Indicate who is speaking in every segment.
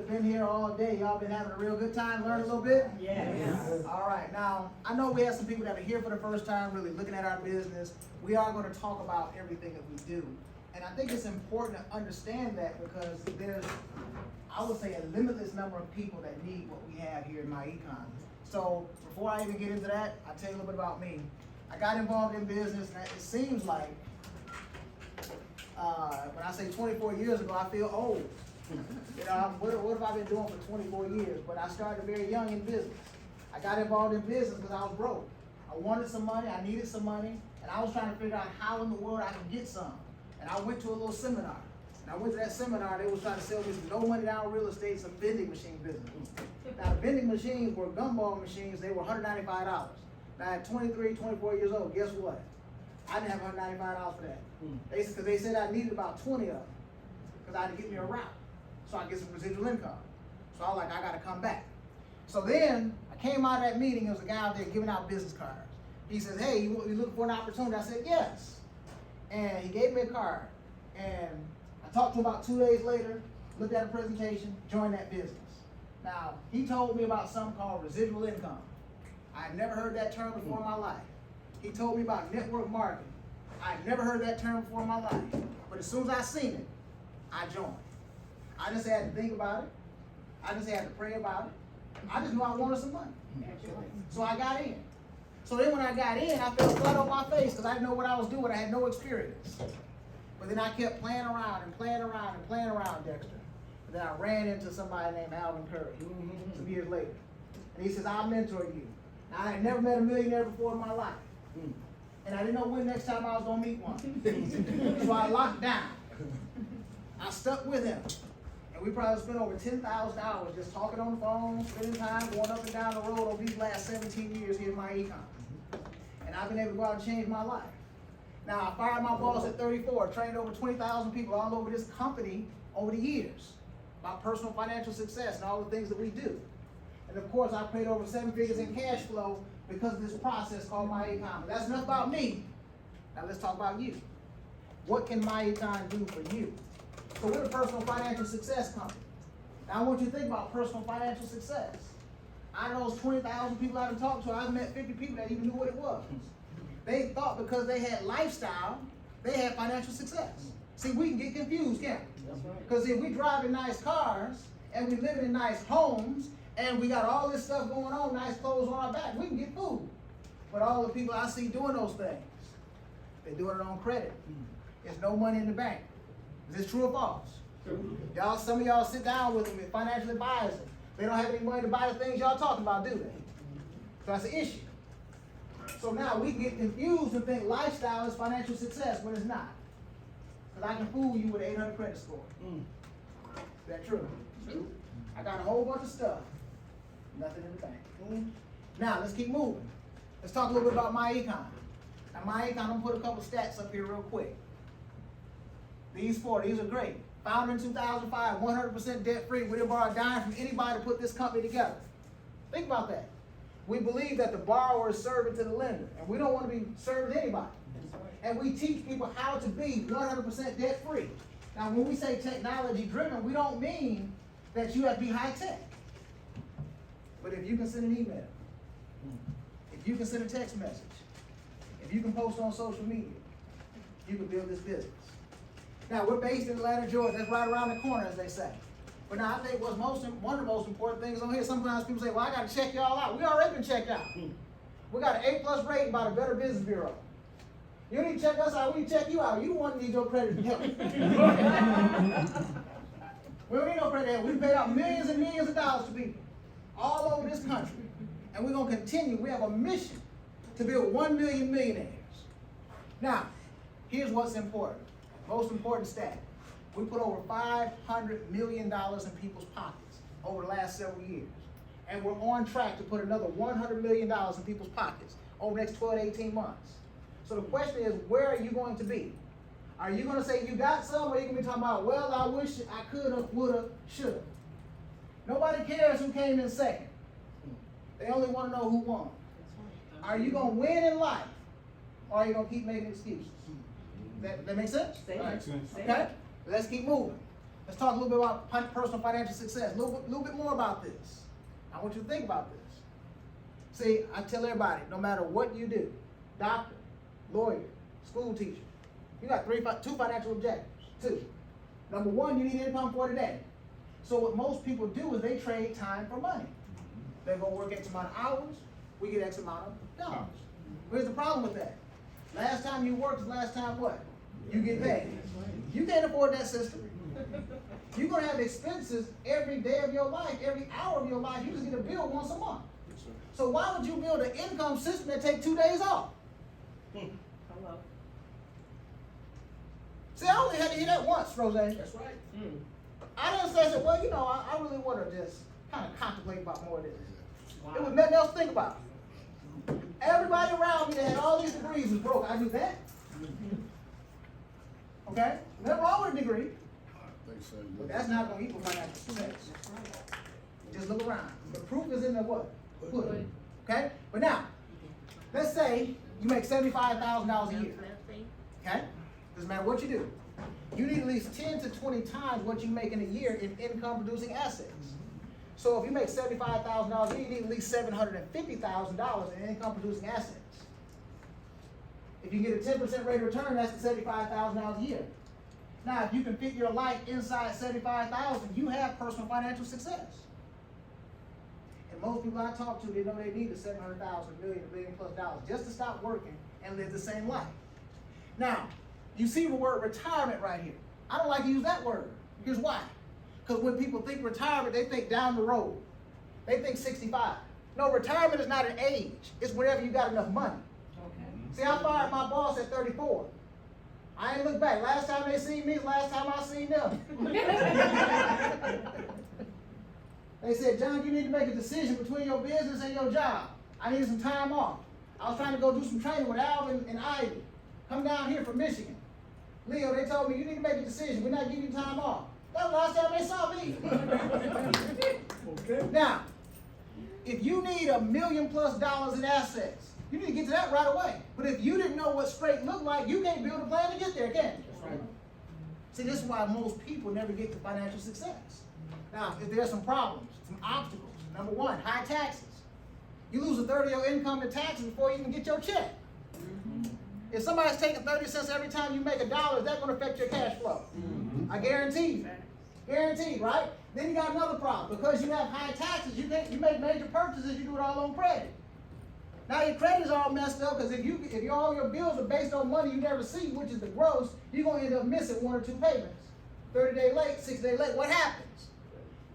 Speaker 1: have been here all day. Y'all been having a real good time, learning a little bit?
Speaker 2: Yeah.
Speaker 1: All right, now, I know we have some people that are here for the first time, really looking at our business. We are going to talk about everything that we do. And I think it's important to understand that because there's, I would say, a limitless number of people that need what we have here in myEcon. So before I even get into that, I'll tell you a little bit about me. I got involved in business, and it seems like, when I say 24 years ago, I feel old. You know, what have I been doing for 24 years? But I started very young in business. I got involved in business because I was broke. I wanted some money, I needed some money, and I was trying to figure out how in the world I could get some. And I went to a little seminar. And I went to that seminar, they was trying to sell me some no money down real estate, some vending machine business. Now the vending machines were gumball machines, they were $195. Now at 23, 24 years old, guess what? I didn't have $195 for that. Because they said I needed about 20 of them. Because I had to get me a route. So I get some residual income. So I was like, I gotta come back. So then I came out of that meeting, there was a guy out there giving out business cards. He says, hey, you looking for an opportunity? I said, yes. And he gave me a card. And I talked to him about 2 days later, looked at a presentation, joined that business. Now, he told me about something called residual income. I had never heard that term before in my life. He told me about network marketing. I had never heard that term before in my life. But as soon as I seen it, I joined. I just had to think about it. I just had to pray about it. I just knew I wanted some money. So I got in. So then when I got in, I fell flat on my face because I didn't know what I was doing. I had no experience. But then I kept playing around and playing around and playing around, Dexter. And then I ran into somebody named Alvin Curry some years later. And he says, I'll mentor you. Now, I had never met a millionaire before in my life. And I didn't know when next time I was going to meet one. So I locked down. I stuck with him. And we probably spent over 10,000 hours just talking on the phone, spending time, going up and down the road over these last 17 years here in myEcon. And I've been able to go out and change my life. Now, I fired my boss at 34, trained over 20,000 people all over this company over the years about personal financial success and all the things that we do. And of course, I paid over 7 figures in cash flow because of this process called myEcon. That's enough about me. Now let's talk about you. What can myEcon do for you? So we're a personal financial success company. Now I want you to think about personal financial success. I know those 20,000 people I've talked to, I've met 50 people that even knew what it was. They thought because they had lifestyle, they had financial success. See, we can get confused, can't we? Because if we drive in nice cars, and we live in nice homes, and we got all this stuff going on, nice clothes on our back, we can get food. But all the people I see doing those things, they're doing it on credit. There's no money in the bank. Is this true or false? Y'all, some of y'all sit down with them and financial advisors. They don't have any money to buy the things y'all talking about, do they? So that's an issue. So now we get confused and think lifestyle is financial success when it's not. Because I can fool you with an 800 credit score. Is that true? True. I got a whole bunch of stuff. Nothing in the bank. Now let's keep moving. Let's talk a little bit about myEcon. Now myEcon, I'm gonna put a couple stats up here real quick. These are great. Founded in 2005, 100% debt free. We didn't borrow a dime from anybody to put this company together. Think about that. We believe that the borrower is serving to the lender, and we don't want to be serving to anybody. And we teach people how to be 100% debt free. Now, when we say technology driven, we don't mean that you have to be high tech. But if you can send an email, if you can send a text message, if you can post on social media, you can build this business. Now, we're based in Atlanta, Georgia. That's right around the corner, as they say. But now, I think one of the most important things on here, sometimes people say, well, I got to check y'all out. We already been checked out. We got an A+ rating by the Better Business Bureau. You don't need to check us out, we need to check you out. You the one that needs your credit help. We don't need no credit help. We paid out millions and millions of dollars to people all over this country. And we're going to continue. We have a mission to build 1 million millionaires. Now, here's what's important. Most important stat. We put over $500 million in people's pockets over the last several years. And we're on track to put another $100 million in people's pockets over the next 12 to 18 months. So the question is, where are you going to be? Are you going to say you got some, or are you going to be talking about, well, I wish I could have, would have, should have? Nobody cares who came in second. They only want to know who won. Are you going to win in life, or are you going to keep making excuses? That makes sense?
Speaker 2: Makes sense.
Speaker 1: Okay, let's keep moving. Let's talk a little bit about personal financial success. A little bit more about this. I want you to think about this. See, I tell everybody, no matter what you do, doctor, lawyer, school teacher, you got two financial objectives. Two. Number one, you need income for today. So what most people do is they trade time for money. They go work X amount of hours, we get X amount of dollars. Here's the problem with that. Last time you worked is last time what? You get paid. You can't afford that system. You're going to have expenses every day of your life, every hour of your life. You just get a bill once a month. So why would you build an income system that takes 2 days off?
Speaker 2: Hello.
Speaker 1: See, I only had to hear that once, Rose.
Speaker 3: That's right.
Speaker 1: I didn't say, well, you know, I really want to just kind of contemplate about more of this.
Speaker 2: Wow.
Speaker 1: It was nothing else to think about. Everybody around me that had all these degrees was broke. I knew that. Okay? Nothing wrong with a degree. But that's not going to equal financial success. Just look around. The proof is in the what? Pudding. Okay? But now, let's say you make $75,000 a year. Okay? Doesn't matter what you do. You need at least 10 to 20 times what you make in a year in income producing assets. So if you make $75,000 a year, you need at least $750,000 in income producing assets. If you get a 10% rate of return, that's $75,000 a year. Now, if you can fit your life inside $75,000, you have personal financial success. And most people I talk to, they know they need the $700,000, $1 million plus dollars just to stop working and live the same life. Now, you see the word retirement right here. I don't like to use that word. Here's why. Because when people think retirement, they think down the road. They think 65. No, retirement is not an age. It's whenever you got enough money.
Speaker 2: Okay.
Speaker 1: See, I fired my boss at 34. I ain't look back. Last time they seen me is last time I seen them. They said, John, you need to make a decision between your business and your job. I need some time off. I was trying to go do some training with Alvin and Ivy. Come down here from Michigan. Leo, they told me, you need to make a decision. We're not giving you time off. That was the last time they saw me.
Speaker 3: Okay.
Speaker 1: Now, if you need $1 million plus in assets, you need to get to that right away. But if you didn't know what straight looked like, you can't build a plan to get there, can you?
Speaker 3: That's right.
Speaker 1: See, this is why most people never get to financial success. Now, if there's some problems, some obstacles. Number one, high taxes. You lose a third of your income to taxes before you even get your check. If somebody's taking 30 cents every time you make $1, is that going to affect your cash flow? I guarantee you. Guaranteed, right? Then you got another problem. Because you have high taxes, you make major purchases, you do it all on credit. Now your credit is all messed up because if all your bills are based on money you never see, which is the gross, you're going to end up missing 1 or 2 payments. 30 days late, 60 days late, what happens?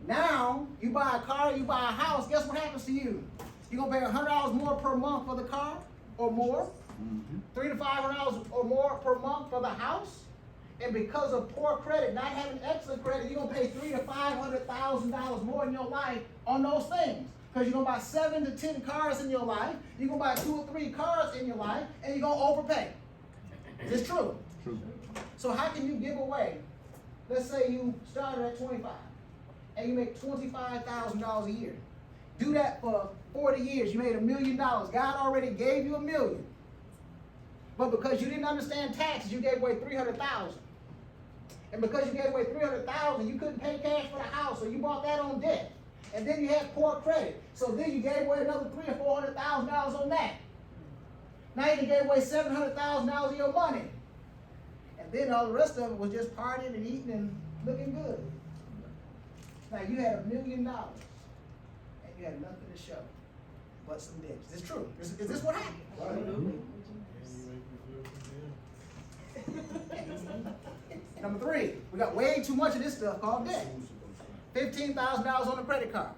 Speaker 1: Now, you buy a car, you buy a house, guess what happens to you? You're going to pay $100 more per month for the car or more, $300 to $500 or more per month for the house. And because of poor credit, not having excellent credit, you're going to pay $300,000 to $500,000 more in your life on those things. Because you're going to buy 7 to 10 cars in your life, you're going to buy 2 or 3 cars in your life, and you're going to overpay. It's true.
Speaker 3: True.
Speaker 1: So how can you give away, let's say you started at 25, and you make $25,000 a year. Do that for 40 years, you made $1 million. God already gave you $1 million. But because you didn't understand taxes, you gave away $300,000. And because you gave away $300,000, you couldn't pay cash for the house, so you bought that on debt. And then you had poor credit. So then you gave away another $300,000 or $400,000 on that. Now you gave away $700,000 of your money. And then all the rest of it was just partying and eating and looking good. Now you had $1 million and you had nothing to show but some debts. Is this true? Is this what happened? Number 3, we got way too much of this stuff called debt. $15,000 on the credit card,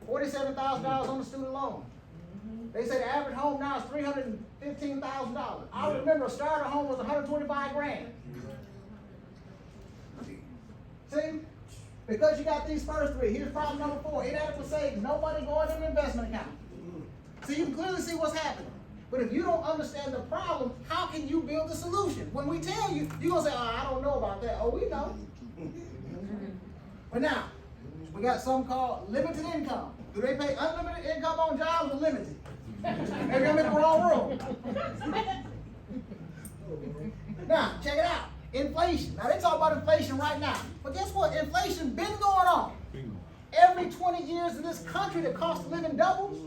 Speaker 1: $47,000 on the student loan. They say the average home now is $315,000. I remember a starter home was $125,000. See, because you got these first 3, here's problem number 4: inadequate savings, no money going in the investment account. So you can clearly see what's happening. But if you don't understand the problem, how can you build the solution? When we tell you, you're going to say, oh, I don't know about that. Oh, we know. But now, we got something called limited income. Do they pay unlimited income on jobs or limited? Maybe I'm in the wrong room. Now, check it out. Inflation. Now they talk about inflation right now. But guess what? Inflation been going on. Every 20 years in this country, the cost of living doubles.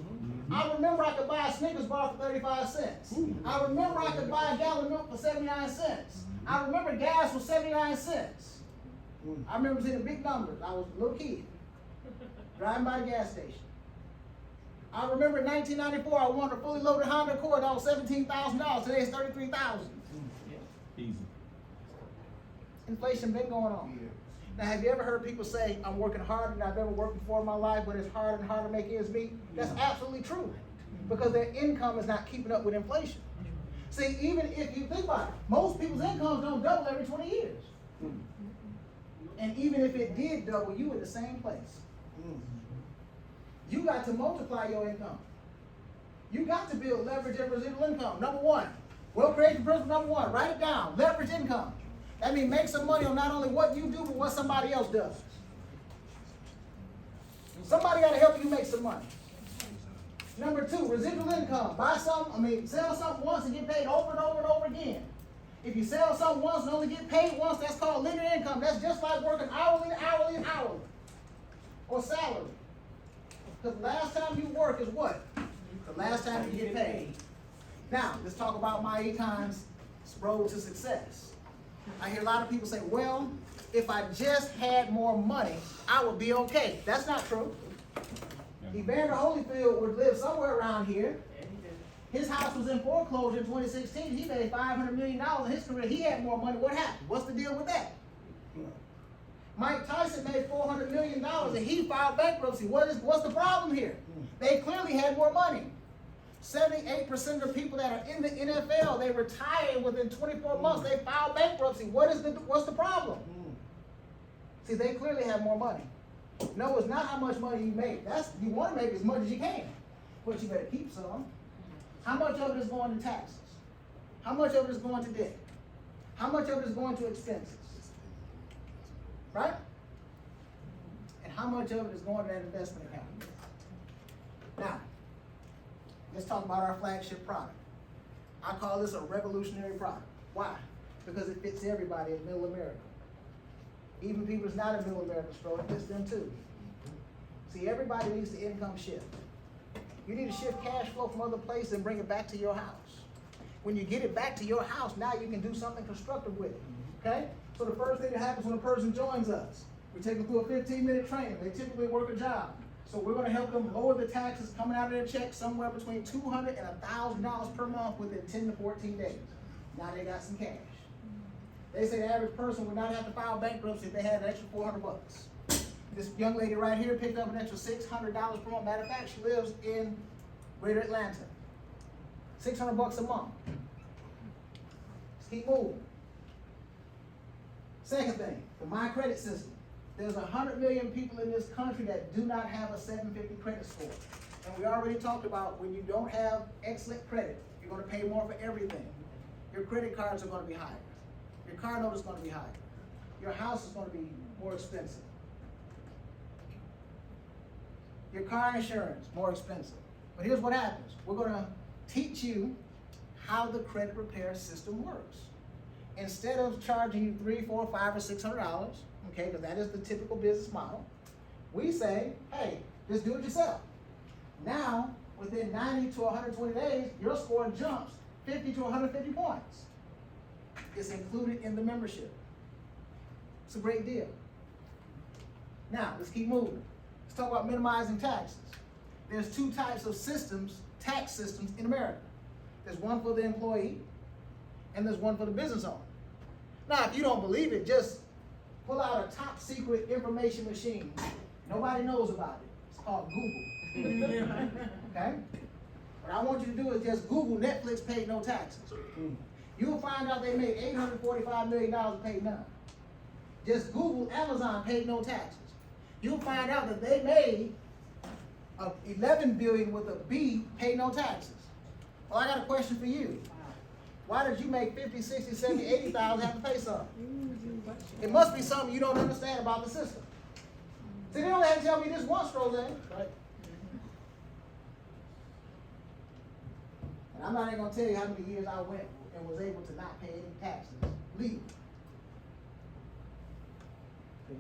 Speaker 1: I remember I could buy a Snickers bar for 35 cents. I remember I could buy a gallon of milk for 79 cents. I remember gas was 79 cents. I remember seeing the big numbers. I was a little kid, driving by the gas station. I remember in 1994, I wanted a fully loaded Honda Accord that was $17,000. Today it's $33,000.
Speaker 3: Easy.
Speaker 1: Inflation been going on. Now, have you ever heard people say, I'm working harder than I've ever worked before in my life, but it's harder and harder to make ends meet? That's absolutely true, because their income is not keeping up with inflation. See, even if you think about it, most people's incomes don't double every 20 years. And even if it did double, you in the same place. You got to multiply your income. You got to build leverage and residual income. Number one, wealth creation principle number one, write it down, leverage income. That means make some money on not only what you do, but what somebody else does. Somebody got to help you make some money. Number two, residual income. Sell something once and get paid over and over and over again. If you sell something once and only get paid once, that's called linear income. That's just like working hourly, or salary. Because the last time you work is what? The last time you get paid. Now, let's talk about myEcon's road to success. I hear a lot of people say, well, if I just had more money, I would be okay. That's not true. Evander Holyfield would live somewhere around here. His house was in foreclosure in 2016. He made $500 million in his career. He had more money. What happened? What's the deal with that? Mike Tyson made $400 million and he filed bankruptcy. What's the problem here? They clearly had more money. 78% of the people that are in the NFL, they retire within 24 months. They file bankruptcy. What's the problem? See, they clearly have more money. No, it's not how much money you make. You want to make as much as you can, but you better keep some. How much of it is going to taxes? How much of it is going to debt? How much of it is going to expenses? Right? And how much of it is going to that investment account? Now, let's talk about our flagship product. I call this a revolutionary product. Why? Because it fits everybody in middle America. Even people that's not in middle America store, it fits them too. See, everybody needs the income shift. You need to shift cash flow from other places and bring it back to your house. When you get it back to your house, now you can do something constructive with it. Okay? So the first thing that happens when a person joins us, we take them through a 15-minute training. They typically work a job. So we're going to help them lower the taxes coming out of their check somewhere between $200 and $1,000 per month within 10 to 14 days. Now they got some cash. They say the average person would not have to file bankruptcy if they had an extra $400. This young lady right here picked up an extra $600 per month. Matter of fact, she lives in Greater Atlanta. $600 a month. Let's keep moving. Second thing, the My Credit system. There's 100 million people in this country that do not have a 750 credit score. And we already talked about when you don't have excellent credit, you're going to pay more for everything. Your credit cards are going to be higher. Your car note is going to be higher. Your house is going to be more expensive. Your car insurance, more expensive. But here's what happens. We're going to teach you how the credit repair system works. Instead of charging you $300, $400, $500, or $600, okay, because that is the typical business model, we say, hey, just do it yourself. Now, within 90 to 120 days, your score jumps 50 to 150 points. It's included in the membership. It's a great deal. Now, let's keep moving. Let's talk about minimizing taxes. There's two types of systems, tax systems in America. There's one for the employee, and there's one for the business owner. Now, if you don't believe it, just pull out a top secret information machine. Nobody knows about it. It's called Google. Okay? What I want you to do is just Google Netflix paid no taxes. You'll find out they made $845 million and paid none. Just Google Amazon paid no taxes. You'll find out that they made $11 billion with a B, paid no taxes. Well, I got a question for you. Why did you make 50, 60, 70, 80,000 have to pay something? It must be something you don't understand about the system. See, they only had to tell me this once, Roseanne. Right? And I'm not even going to tell you how many years I went and was able to not pay any taxes legally.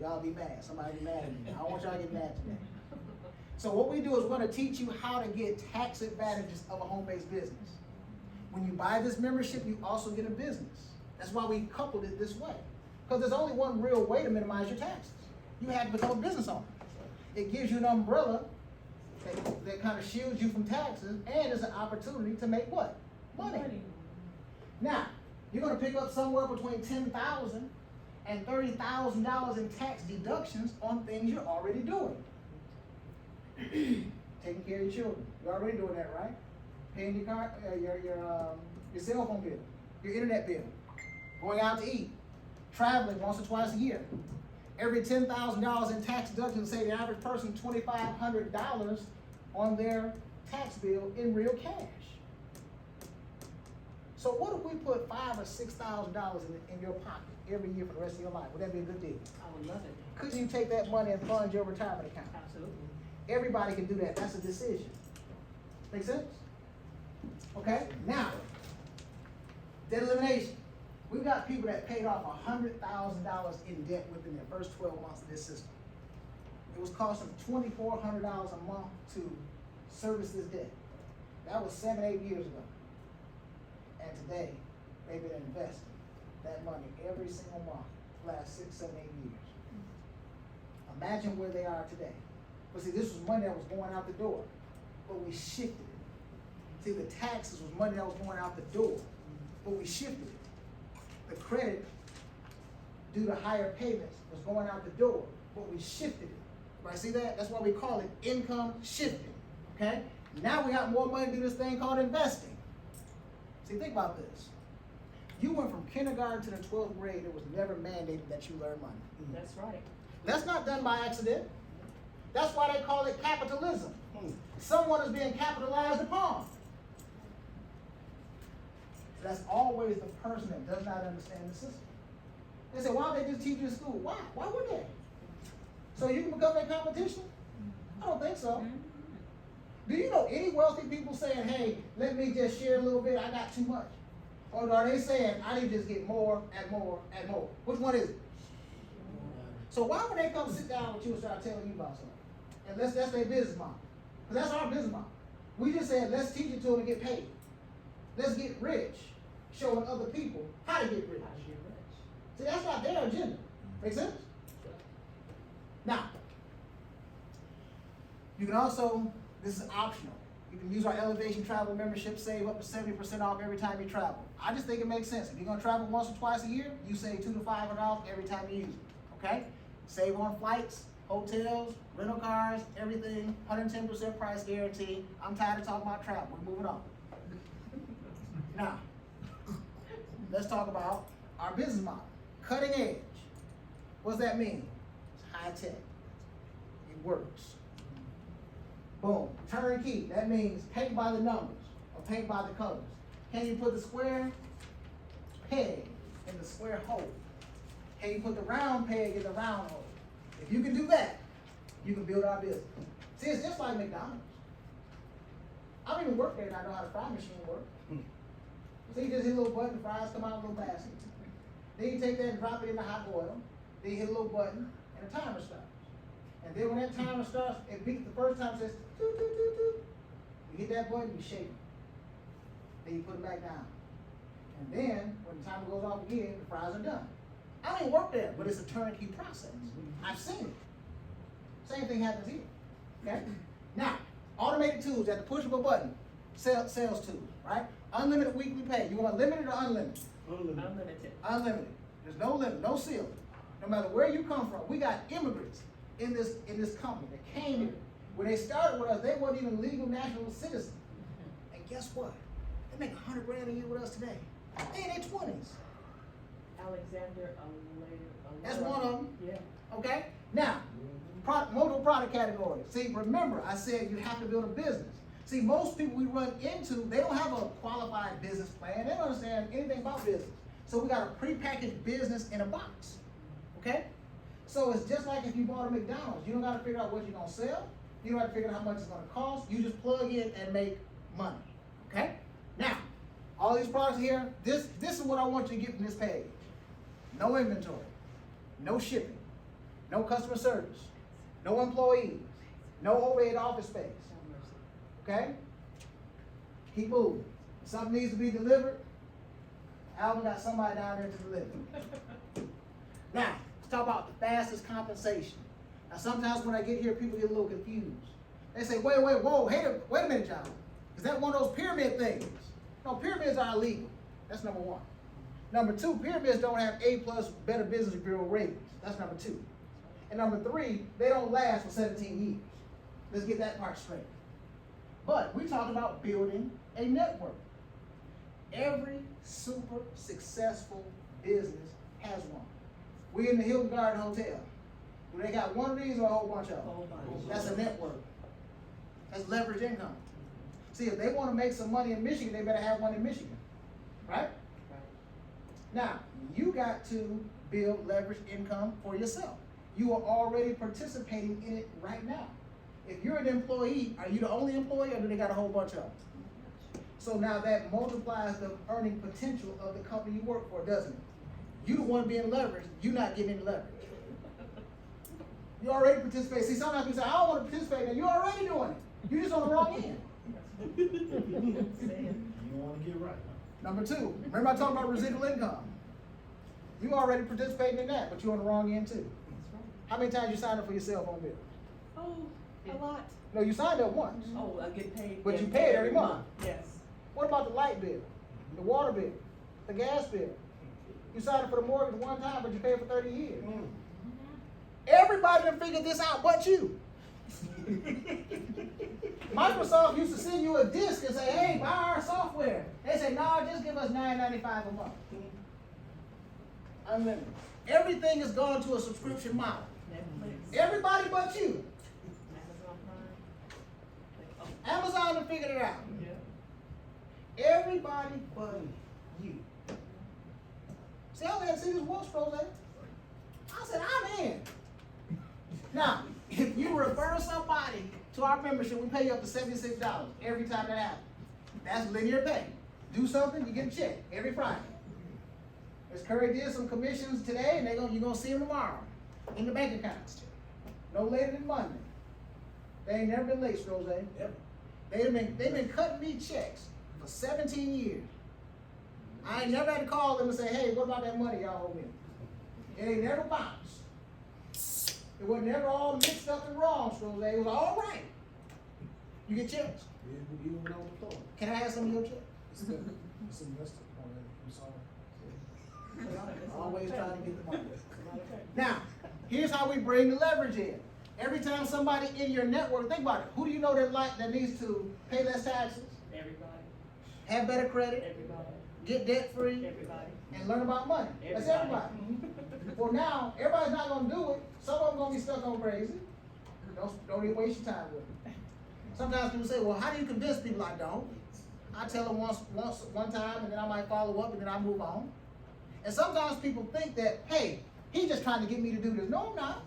Speaker 1: y'all be mad. Somebody be mad at me. I don't want y'all to get mad today. So what we do is we're gonna teach you how to get tax advantages of a home-based business. When you buy this membership, you also get a business. That's why we coupled it this way. Because there's only one real way to minimize your taxes. You have to become a business owner. It gives you an umbrella that kind of shields you from taxes, and it's an opportunity to make what? Money. Now, you're gonna pick up somewhere between $10,000 and $30,000 in tax deductions on things you're already doing. Taking care of your children. You're already doing that, right? Paying your car, your cell phone bill, your internet bill, going out to eat, traveling once or twice a year. Every $10,000 in tax deductions, say the average person $2,500 on their tax bill in real cash. So what if we put $5,000 or $6,000 in your pocket every year for the rest of your life? Would that be a good deal?
Speaker 2: I would love it.
Speaker 1: Couldn't you take that money and fund your retirement account?
Speaker 2: Absolutely.
Speaker 1: Everybody can do that. That's a decision. Make sense? Okay, now, debt elimination. We've got people that paid off $100,000 in debt within the first 12 months of this system. It was costing $2,400 a month to service this debt. That was 7, 8 years ago. And today, they've been investing that money every single month for the last 6, 7, 8 years. Imagine where they are today. But see, this was money that was going out the door, but we shifted it. See, the taxes was money that was going out the door, but we shifted it. The credit, due to higher payments, was going out the door, but we shifted it. Right? See that? That's why we call it income shifting. Okay? Now we got more money to do this thing called investing. See, think about this. You went from kindergarten to the 12th grade. It was never mandated that you learn money.
Speaker 2: That's right.
Speaker 1: That's not done by accident. That's why they call it capitalism. Someone is being capitalized upon. That's always the person that does not understand the system. They say, why don't they just teach you in school? Why? Why would they? So you can become that competition? I don't think so. Do you know any wealthy people saying, hey, let me just share a little bit, I got too much? Or are they saying, I need to just get more and more and more? Which one is it? So why would they come sit down with you and start telling you about something? And that's their business model. Because that's our business model. We just said, let's teach it to them to get paid. Let's get rich, showing other people how to get rich. See, that's not their agenda. Make sense? Now, you can also, this is optional. You can use our Elevation Travel membership, save up to 70% off every time you travel. I just think it makes sense. If you're gonna travel once or twice a year, you save $200 to $500 every time you use it, okay? Save on flights, hotels, rental cars, everything, 110% price guarantee. I'm tired of talking about travel, we're moving on. Now, let's talk about our business model. Cutting edge. What does that mean? It's high tech. It works. Boom. Turnkey. That means paint by the numbers or paint by the colors. Can you put the square peg in the square hole? Can you put the round peg in the round hole? If you can do that, you can build our business. See, it's just like McDonald's. I don't even work there and I know how the fry machine works. So you just hit a little button, the fries come out in a little basket. Then you take that and drop it in the hot oil. Then you hit a little button and the timer starts. And then when that timer starts, it beeps the first time, it says toot, toot, toot, toot. You hit that button, you shake it. Then you put it back down. And then when the timer goes off again, the fries are done. I don't even work there, but it's a turnkey process. I've seen it. Same thing happens here. Okay? Now, automated tools at the push of a button, sales tools, right? Unlimited weekly pay. You want limited or unlimited?
Speaker 2: Unlimited.
Speaker 1: Unlimited. There's no limit, no ceiling. No matter where you come from, we got immigrants in this company that came here. When they started with us, they weren't even legal national citizens. And guess what? They make $100,000 a year with us today. They in their 20s.
Speaker 2: Alexander,
Speaker 1: That's one of them.
Speaker 2: Yeah.
Speaker 1: Okay? Now, multiple product categories. See, remember, I said you have to build a business. See, most people we run into, they don't have a qualified business plan. They don't understand anything about business. So we got a prepackaged business in a box. Okay? So it's just like if you bought a McDonald's. You don't got to figure out what you're going to sell. You don't have to figure out how much it's going to cost. You just plug in and make money. Okay? Now, all these products here, this is what I want you to get from this page. No inventory. No shipping. no customer service, no employees, no overhead office space. Okay? Keep moving. Something needs to be delivered. Alvin got somebody down there to deliver. Now, let's talk about the fastest compensation. Now, sometimes when I get here, people get a little confused. They say, wait a minute, John. Is that one of those pyramid things? No, pyramids are illegal. That's number one. Number two, pyramids don't have A+ Better Business Bureau ratings. That's number two. And number three, they don't last for 17 years. Let's get that part straight. But we talk about building a network. Every super successful business has one. We in the Hilton Garden Hotel. Do they got one of these or a whole bunch of them?
Speaker 2: Whole bunch.
Speaker 1: That's a network. That's leverage income. See, if they want to make some money in Michigan, they better have one in Michigan, right? Now, you got to build leverage income for yourself. You are already participating in it right now. If you're an employee, are you the only employee or do they got a whole bunch of them? So now that multiplies the earning potential of the company you work for, doesn't it? You the one being leveraged, you're not getting any leverage. You already participate. See, sometimes people say, I don't want to participate, and you're already doing it. You're just on the wrong end.
Speaker 3: You don't wanna get right, huh?
Speaker 1: Number two, remember I talked about residual income. You already participating in that, but you're on the wrong end too. How many times you signed up for your cell phone bill?
Speaker 2: Oh, a lot.
Speaker 1: No, you signed up once.
Speaker 2: Oh, I get paid.
Speaker 1: But
Speaker 2: yeah,
Speaker 1: you pay it every month.
Speaker 2: Yes.
Speaker 1: What about the light bill, the water bill, the gas bill? You signed up for the mortgage one time, but you pay it for 30 years. Everybody done figured this out but you. Microsoft used to send you a disc and say, hey, buy our software. They say, no, just give us $9.95 a month. Unlimited. Everything is going to a subscription model.
Speaker 2: Netflix.
Speaker 1: Everybody but you.
Speaker 2: Amazon Prime.
Speaker 1: Amazon done figured it out.
Speaker 2: Yeah.
Speaker 1: Everybody but you. See, I only had to see this once, Rose. I said, I'm in. Now, if you refer somebody to our membership, we pay you up to $76 every time that happens. That's linear pay. Do something, you get a check every Friday. Ms. Curry did some commissions today, and you're gonna see them tomorrow in the bank accounts. No later than Monday. They ain't never been late, Rose.
Speaker 3: Yep.
Speaker 1: They've been cutting me checks for 17 years. I ain't never had to call them and say, hey, what about that money y'all owe me? It ain't never bounced. It was never all mixed up and wrong, Rose. It was all right. You get checks.
Speaker 3: You don't know the thought.
Speaker 1: Can I have some of your checks?
Speaker 3: It's invested already, I'm sorry.
Speaker 1: Always trying to get the money. Now, here's how we bring the leverage in. Every time somebody in your network, think about it. Who do you know that needs to pay less taxes,
Speaker 2: Everybody.
Speaker 1: have better credit,
Speaker 2: Everybody.
Speaker 1: get debt free,
Speaker 2: Everybody.
Speaker 1: and learn about money? That's everybody. Well, now everybody's not gonna do it. Some of them gonna be stuck on crazy. Don't even waste your time with it. Sometimes people say, "Well, how do you convince people?" I don't. I tell them one time, and then I might follow up, and then I move on. And sometimes people think that, hey, he's just trying to get me to do this. No, I'm not.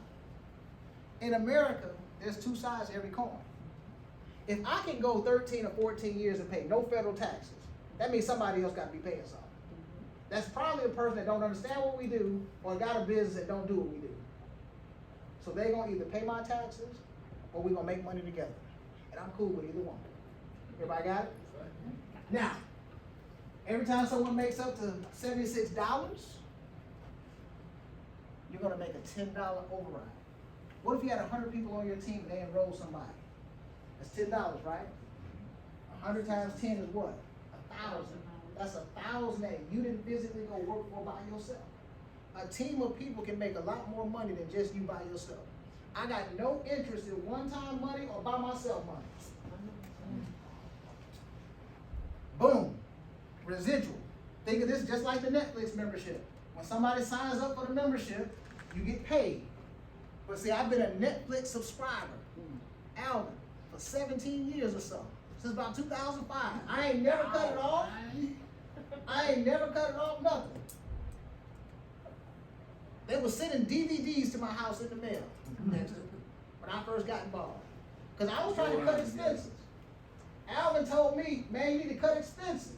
Speaker 1: In America, there's two sides to every coin. If I can go 13 or 14 years and pay no federal taxes, that means somebody else got to be paying something. That's probably a person that don't understand what we do or got a business that don't do what we do. So they're going to either pay my taxes or we're going to make money together. And I'm cool with either one. Everybody got it? Now, every time someone makes up to $76, you're going to make a $10 override. What if you had 100 people on your team and they enroll somebody? That's $10, right? 100 times 10 is what? 1,000. That's 1,000 that you didn't physically go work for by yourself. A team of people can make a lot more money than just you by yourself. I got no interest in one-time money or by myself money. Boom. Residual. Think of this just like the Netflix membership. When somebody signs up for the membership, you get paid. But see, I've been a Netflix subscriber, Alvin, for 17 years or so. Since about 2005. I ain't never cut it off. I ain't never cut it off, nothing. They were sending DVDs to my house in the mail when I first got involved. Because I was trying to cut expenses. Alvin told me, man, you need to cut expenses.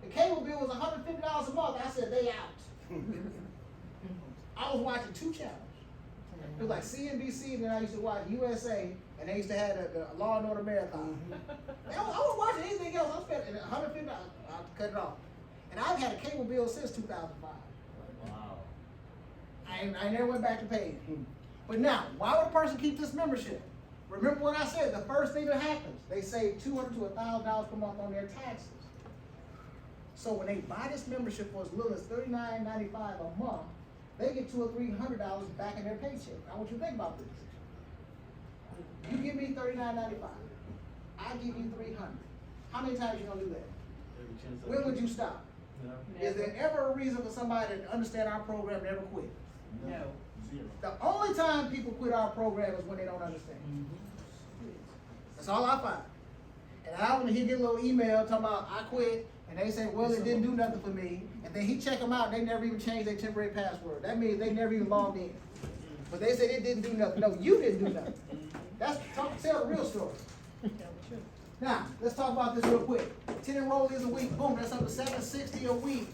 Speaker 1: The cable bill was $150 a month. I said, they out. I was watching 2 channels. It was like CNBC, and then I used to watch USA, and they used to have the Law and Order Marathon. And I wasn't watching anything else. I was spending $150, I'll cut it off. And I've had a cable bill since 2005.
Speaker 3: Wow.
Speaker 1: I never went back to paying. But now, why would a person keep this membership? Remember what I said, the first thing that happens, they save $200 to $1,000 per month on their taxes. So when they buy this membership for as little as $39.95 a month, they get $200 or $300 back in their paycheck. I want you to think about this. You give me $39.95. I give you $300. How many times you gonna do that?
Speaker 3: Every chance I
Speaker 1: When
Speaker 3: get.
Speaker 1: would you stop?
Speaker 3: No.
Speaker 1: Is there ever a reason for somebody to understand our program and never quit?
Speaker 2: No.
Speaker 3: Zero.
Speaker 1: The only time people quit our program is when they don't understand. That's all I find. And I when he get a little email talking about I quit, and they say, well, it didn't do nothing for me. And then he check them out, and they never even changed their temporary password. That means they never even logged in. But they said it didn't do nothing. No, you didn't do nothing. Tell the real story.
Speaker 2: Tell the truth.
Speaker 1: Now, let's talk about this real quick. 10 enrollees a week, boom, that's up to $760 a week.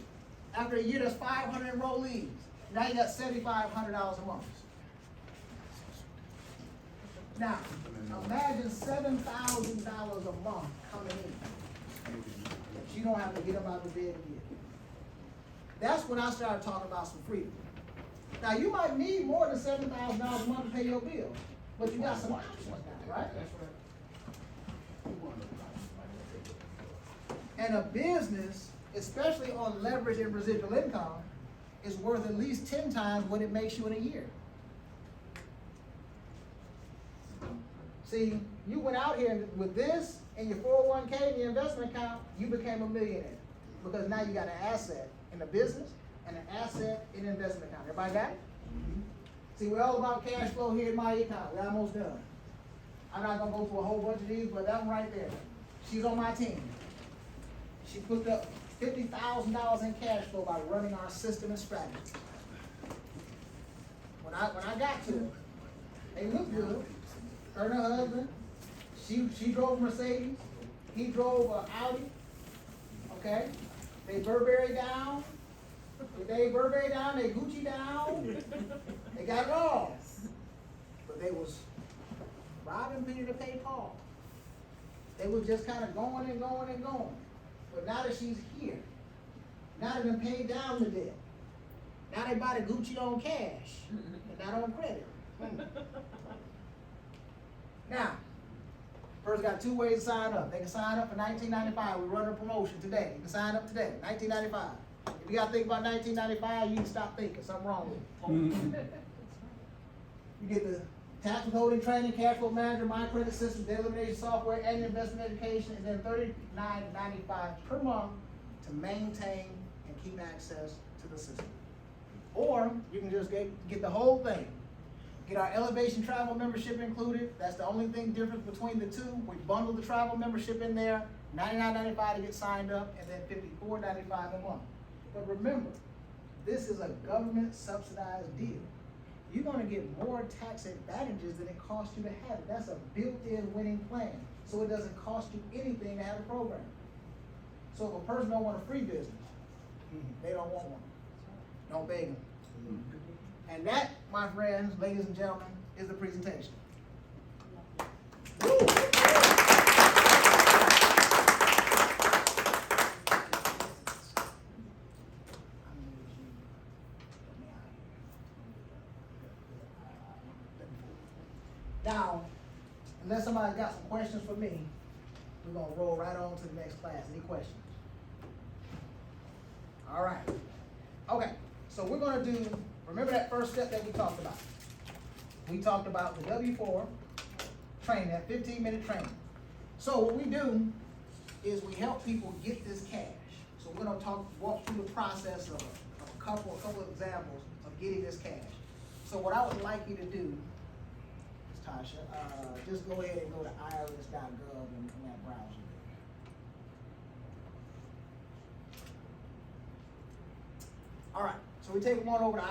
Speaker 1: After a year, that's 500 enrollees. Now you got $7,500 a month. Now, imagine $7,000 a month coming in. That you don't have to get up out of bed again. That's when I started talking about some freedom. Now, you might need more than $7,000 a month to pay your bills, but you got some options now, right? And a business, especially on leverage and residual income, is worth at least 10 times what it makes you in a year. See, you went out here with this and your 401k and your investment account, you became a millionaire. Because now you got an asset in the business and an asset in the investment account. Everybody got it? See, we're all about cash flow here at myEcon. We're almost done. I'm not gonna go through a whole bunch of these, but that one right there, she's on my team. She put up $50,000 in cash flow by running our system and strategy. When I got to it, they looked good. Her and her husband, she drove Mercedes, he drove Audi. Okay, they Burberry down, they Gucci down, they got it all. But they was robbing Peter to pay Paul. They was just kind of going and going and going. But now that she's here, now they done paid down the debt. Now they buy the Gucci on cash and not on credit. Now, first got 2 ways to sign up. They can sign up for $19.95. We run a promotion today. You can sign up today, $19.95. If you got to think about $19.95, you can stop thinking. Something wrong with it. You get the tax withholding training, cash flow manager, my credit system, debt elimination software, and investment education, and then $39.95 per month to maintain and keep access to the system. Or you can just get the whole thing. Get our elevation travel membership included. That's the only thing difference between the two. We bundle the travel membership in there, $99.95 to get signed up, and then $54.95 a month. But remember, this is a government subsidized deal. You're gonna get more tax advantages than it costs you to have it. That's a built-in winning plan. So it doesn't cost you anything to have a program. So if a person don't want a free business, they don't want one. Don't beg them. And that, my friends, ladies and gentlemen, is the presentation. Now, unless somebody got some questions for me, we're gonna roll right on to the next class. Any questions? All right. Okay, so we're gonna do, remember that first step that we talked about? We talked about the W-4 training, that 15-minute training. So what we do is we help people get this cash. So we're gonna walk through the process of a couple of examples of getting this cash. So what I would like you to do, Tasha, just go ahead and go to irs.gov in that browser. All right, so we take one over to